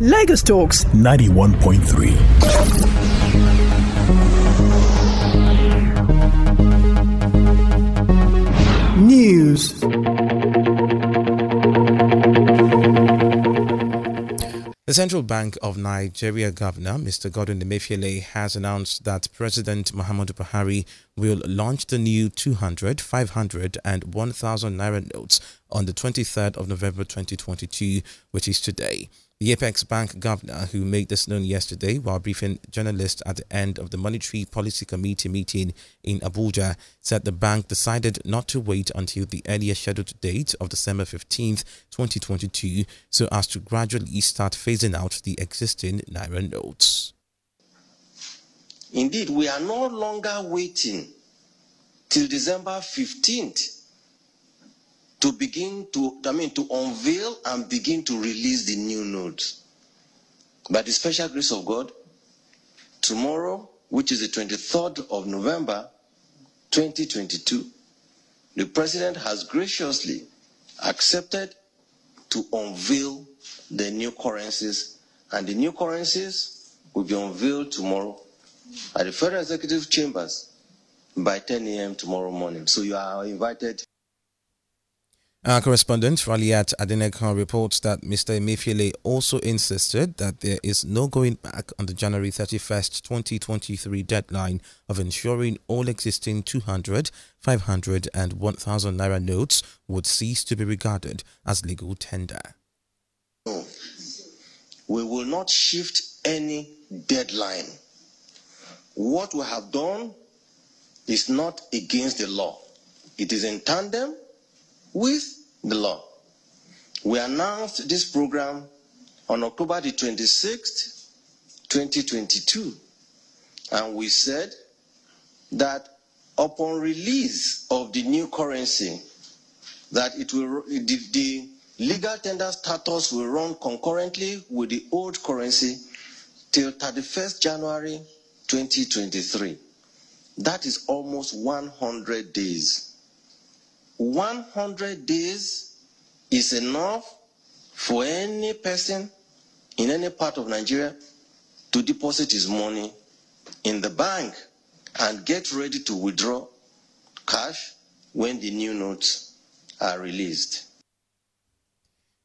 Lagos Talks 91.3. News. The Central Bank of Nigeria Governor, Mr. Godwin Emefiele, has announced that President Muhammadu Buhari will launch the new 200, 500 and 1,000 Naira notes on the 23rd of November 2022, which is today. The Apex Bank governor, who made this known yesterday while briefing journalists at the end of the Monetary Policy Committee meeting in Abuja, said the bank decided not to wait until the earlier scheduled date of December 15th, 2022, so as to gradually start phasing out the existing Naira notes. Indeed, we are no longer waiting till December 15th to unveil and begin to release the new notes. By the special grace of God, tomorrow, which is the 23rd of November, 2022, the President has graciously accepted to unveil the new currencies, and the new currencies will be unveiled tomorrow at the Federal Executive Chambers by 10 a.m. tomorrow morning. So you are invited. Our correspondent Raliat Adenekhan reports that Mr. Emefiele also insisted that there is no going back on the January 31st, 2023 deadline of ensuring all existing 200, 500 and 1,000 Naira notes would cease to be regarded as legal tender. No, we will not shift any deadline. What we have done is not against the law. It is in tandem with the law. We announced this program on October the 26th, 2022, and we said that upon release of the new currency, that the legal tender status will run concurrently with the old currency till 31st January 2023. That is almost 100 days. 100 days is enough for any person in any part of Nigeria to deposit his money in the bank and get ready to withdraw cash when the new notes are released.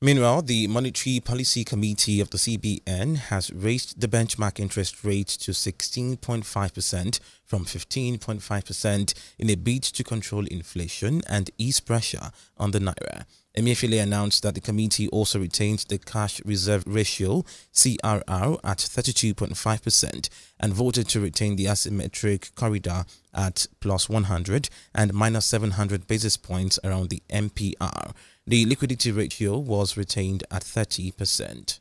Meanwhile, the Monetary Policy Committee of the CBN has raised the benchmark interest rate to 16.5% from 15.5% in a bid to control inflation and ease pressure on the Naira. Emefiele announced that the committee also retained the cash reserve ratio (CRR) at 32.5% and voted to retain the asymmetric corridor at plus 100 and minus 700 basis points around the MPR. The liquidity ratio was retained at 30%.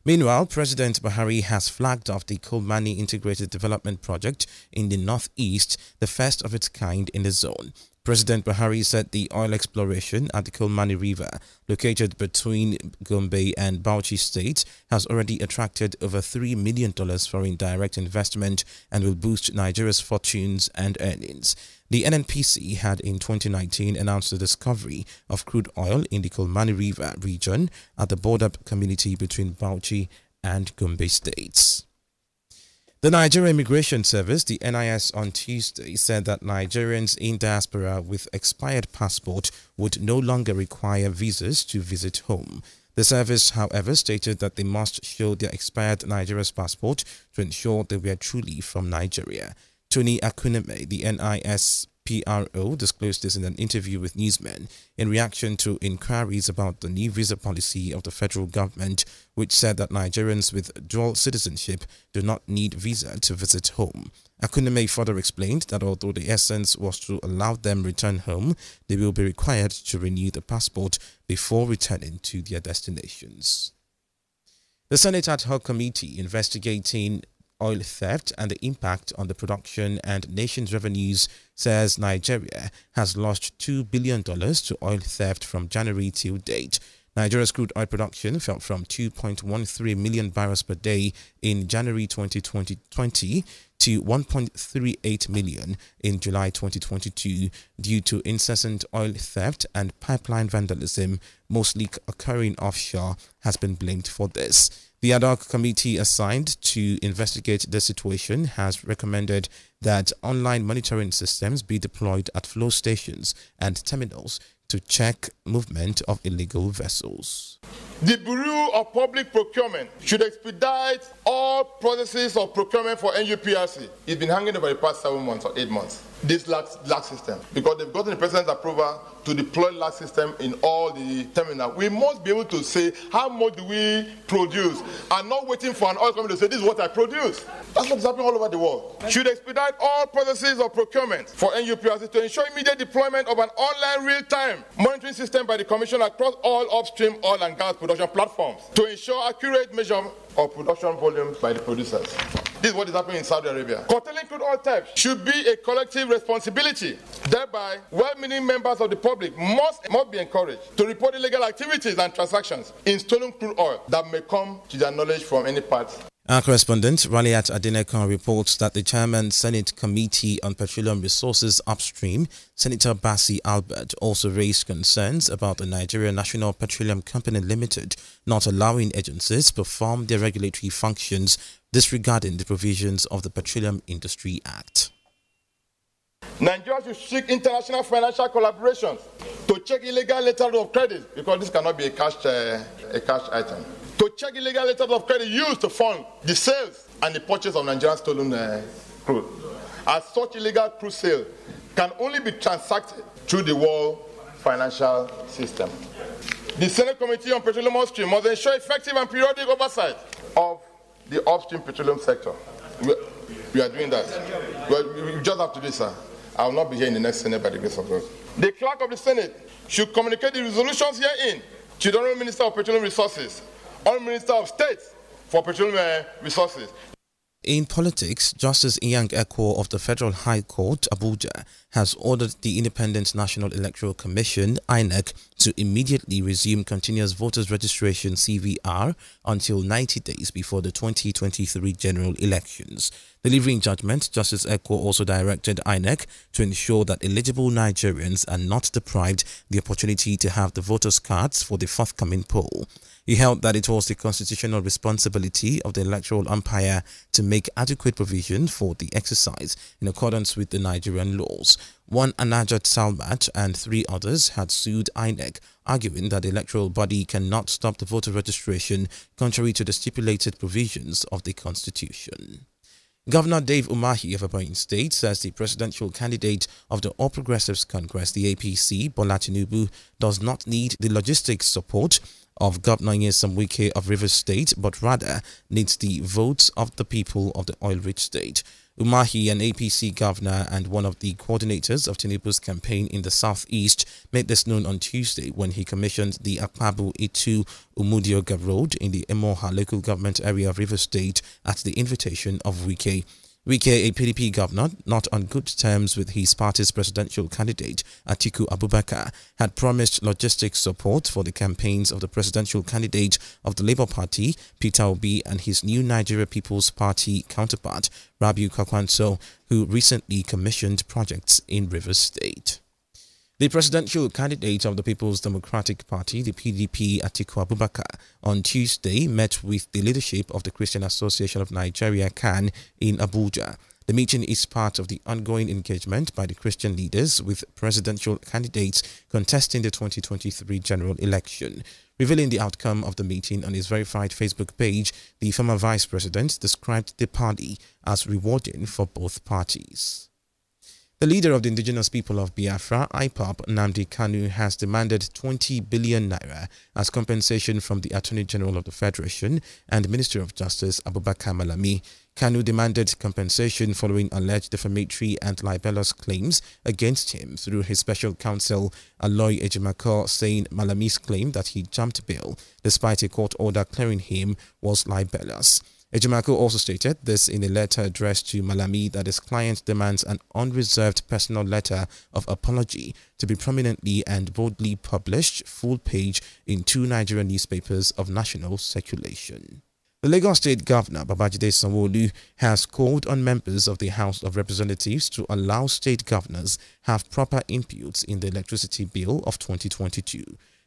Meanwhile, President Buhari has flagged off the Komani Integrated Development Project in the northeast, the first of its kind in the zone. President Buhari said the oil exploration at the Komani River, located between Gombe and Bauchi states, has already attracted over $3 million foreign direct investment and will boost Nigeria's fortunes and earnings. The NNPC had in 2019 announced the discovery of crude oil in the Komani River region at the border community between Bauchi and Gombe states. The Nigerian Immigration Service, the NIS, on Tuesday said that Nigerians in diaspora with expired passport would no longer require visas to visit home. The service, however, stated that they must show their expired Nigeria's passport to ensure they were truly from Nigeria. Tony Akuneme, the NIS PRO, disclosed this in an interview with newsmen in reaction to inquiries about the new visa policy of the federal government, which said that Nigerians with dual citizenship do not need visa to visit home. Akuneme further explained that although the essence was to allow them return home, they will be required to renew the passport before returning to their destinations. The Senate Ad Hoc Committee investigating oil theft and the impact on the production and nation's revenues says Nigeria has lost $2 billion to oil theft from January till date. Nigeria's crude oil production fell from 2.13 million barrels per day in January 2020 to 1.38 million in July 2022 due to incessant oil theft and pipeline vandalism, mostly occurring offshore, has been blamed for this. The ad hoc committee assigned to investigate the situation has recommended that online monitoring systems be deployed at flow stations and terminals to check movement of illegal vessels. The Bureau of Public Procurement should expedite all processes of procurement for NUPRC. It's been hanging over the past 7 months or 8 months. This LAC system, because they've gotten the president's approval to deploy LAC system in all the terminals. We must be able to say how much do we produce, and not waiting for an oil company to say this is what I produce. That's what's happening all over the world. Should expedite all processes of procurement for NUPRC to ensure immediate deployment of an online real-time monitoring system by the Commission across all upstream oil and gas production platforms to ensure accurate measure of production volumes by the producers. This is what is happening in Saudi Arabia. Curtailing crude oil theft should be a collective responsibility. Thereby, well-meaning members of the public must be encouraged to report illegal activities and transactions in stolen crude oil that may come to their knowledge from any part. Our correspondent, Raliat Adenekon, reports that the Chairman Senate Committee on Petroleum Resources Upstream, Senator Bassi Albert, also raised concerns about the Nigerian National Petroleum Company Limited not allowing agencies perform their regulatory functions, disregarding the provisions of the Petroleum Industry Act. Nigeria should seek international financial collaborations to check illegal letters of credit, because this cannot be a cash item. To check illegal letters of credit used to fund the sales and the purchase of Nigerian stolen crude. As such illegal crude sale can only be transacted through the world financial system. The Senate Committee on Petroleum Upstream must ensure effective and periodic oversight of the upstream petroleum sector. We are doing that. We just have to do this, sir. I will not be here in the next Senate by the grace of God. The clerk of the Senate should communicate the resolutions herein to the Honourable Minister of Petroleum Resources, Honourable Minister of State for Petroleum Resources. In politics, Justice Inyang Ekwo of the Federal High Court, Abuja, has ordered the Independent National Electoral Commission, INEC, to immediately resume continuous voters registration CVR until 90 days before the 2023 general elections. Delivering judgment, Justice Ekwo also directed INEC to ensure that eligible Nigerians are not deprived the opportunity to have the voters' cards for the forthcoming poll. He held that it was the constitutional responsibility of the electoral umpire to make adequate provision for the exercise in accordance with the Nigerian laws. One, Anajat Salmat, and 3 others had sued INEC, arguing that the electoral body cannot stop the voter registration contrary to the stipulated provisions of the Constitution. Governor Dave Umahi of Ebonyi State says the presidential candidate of the All Progressives Congress, the APC, Bola Tinubu, does not need the logistics support of Governor Nyesom Wike of Rivers State, but rather needs the votes of the people of the oil-rich state. Umahi, an APC governor and one of the coordinators of Tinubu's campaign in the southeast, made this known on Tuesday when he commissioned the Akpabu Itu Umudioga Road in the Emoha local government area of Rivers State at the invitation of Wike. Wike, a PDP governor, not on good terms with his party's presidential candidate, Atiku Abubakar, had promised logistics support for the campaigns of the presidential candidate of the Labour Party, Peter Obi, and his new Nigeria People's Party counterpart, Rabiu Kwakwanso, who recently commissioned projects in Rivers State. The presidential candidate of the People's Democratic Party, the PDP, Atiku Abubakar, on Tuesday met with the leadership of the Christian Association of Nigeria, CAN, in Abuja. The meeting is part of the ongoing engagement by the Christian leaders with presidential candidates contesting the 2023 general election. Revealing the outcome of the meeting on his verified Facebook page, the former vice president described the party as rewarding for both parties. The leader of the indigenous people of Biafra, IPOB, Nnamdi Kanu, has demanded 20 billion naira as compensation from the Attorney General of the Federation and Minister of Justice, Abubakar Malami. Kanu demanded compensation following alleged defamatory and libelous claims against him through his special counsel, Aloy Ejimako, saying Malami's claim that he jumped bail despite a court order clearing him was libelous. Ejimakor also stated this in a letter addressed to Malami that his client demands an unreserved personal letter of apology to be prominently and boldly published full page in 2 Nigerian newspapers of national circulation. The Lagos State Governor, Babajide Sanwo-Olu, has called on members of the House of Representatives to allow state governors have proper inputs in the electricity bill of 2022.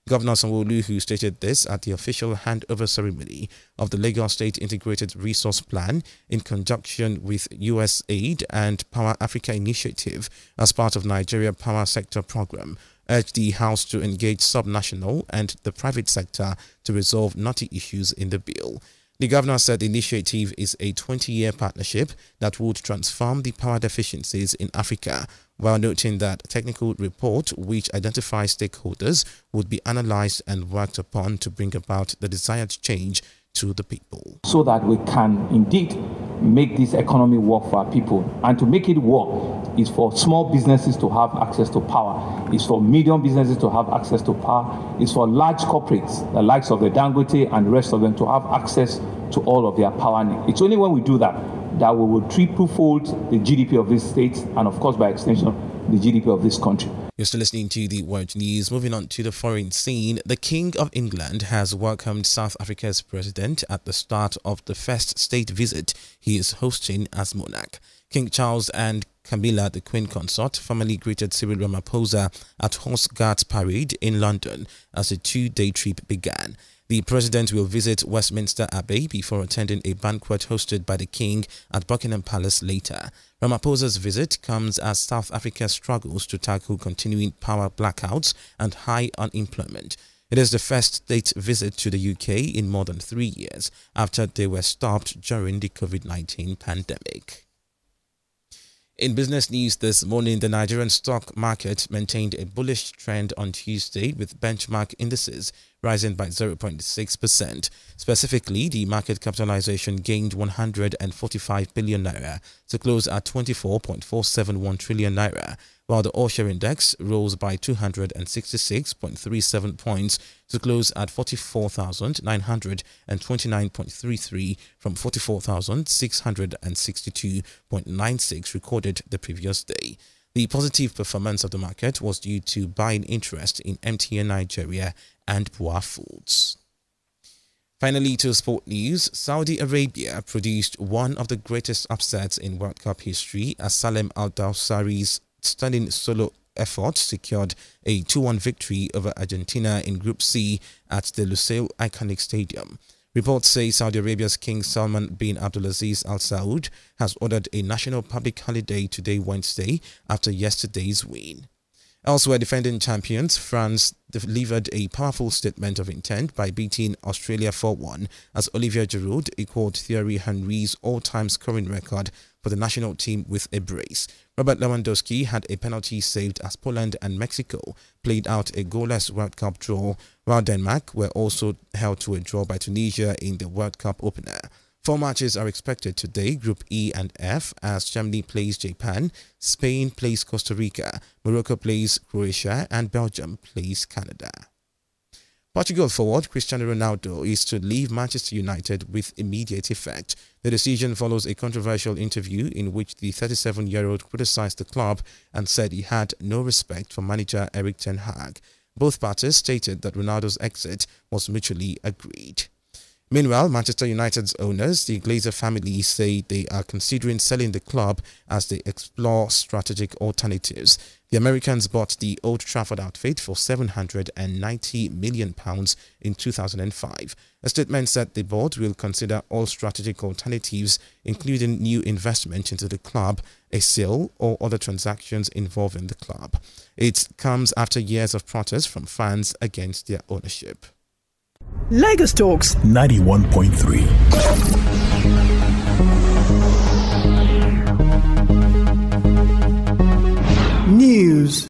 Governor Sanwo-Olu, who stated this at the official handover ceremony of the Lagos State Integrated Resource Plan in conjunction with USAID and Power Africa Initiative as part of Nigeria Power Sector Program, urged the House to engage subnational and the private sector to resolve knotty issues in the bill. The governor said the initiative is a 20-year partnership that would transform the power deficiencies in Africa, while noting that a technical report which identifies stakeholders would be analyzed and worked upon to bring about the desired change to the people. So that we can indeed make this economy work for our people. And to make it work is for small businesses to have access to power, is for medium businesses to have access to power, is for large corporates, the likes of the Dangote and the rest of them, to have access to all of their power needs. It's only when we do that that we will triple-fold the GDP of this state and, of course, by extension, the GDP of this country. You're still listening to the World News. Moving on to the foreign scene, the King of England has welcomed South Africa's president at the start of the first state visit he is hosting as monarch. King Charles and Camilla, the Queen Consort, formally greeted Cyril Ramaphosa at Horse Guards Parade in London as the 2-day trip began. The president will visit Westminster Abbey before attending a banquet hosted by the king at Buckingham Palace later. Ramaphosa's visit comes as South Africa struggles to tackle continuing power blackouts and high unemployment. It is the first state visit to the UK in more than 3 years after they were stopped during the COVID-19 pandemic. In business news this morning, the Nigerian stock market maintained a bullish trend on Tuesday with benchmark indices rising by 0.6%. Specifically, the market capitalization gained 145 billion naira to close at 24.471 trillion naira, while the all-share index rose by 266.37 points to close at 44,929.33 from 44,662.96 recorded the previous day. The positive performance of the market was due to buying interest in MTN Nigeria and Buhari Foods. Finally, to sport news, Saudi Arabia produced one of the greatest upsets in World Cup history as Salem Al-Dawsari's stunning solo effort secured a 2-1 victory over Argentina in Group C at the Lusail Iconic Stadium. Reports say Saudi Arabia's King Salman bin Abdulaziz Al Saud has ordered a national public holiday today, Wednesday, after yesterday's win. Elsewhere, defending champions France delivered a powerful statement of intent by beating Australia 4-1 as Olivier Giroud equaled Thierry Henry's all-time scoring record for the national team with a brace. Robert Lewandowski had a penalty saved as Poland and Mexico played out a goalless World Cup draw, while Denmark were also held to a draw by Tunisia in the World Cup opener. 4 matches are expected today, Group E and F, as Germany plays Japan, Spain plays Costa Rica, Morocco plays Croatia, and Belgium plays Canada. Portugal forward Cristiano Ronaldo is to leave Manchester United with immediate effect. The decision follows a controversial interview in which the 37-year-old criticized the club and said he had no respect for manager Erik ten Hag. Both parties stated that Ronaldo's exit was mutually agreed. Meanwhile, Manchester United's owners, the Glazer family, say they are considering selling the club as they explore strategic alternatives. The Americans bought the Old Trafford outfit for £790 million in 2005. A statement said the board will consider all strategic alternatives, including new investment into the club, a sale, or other transactions involving the club. It comes after years of protest from fans against their ownership. Lagos Talks 91.3.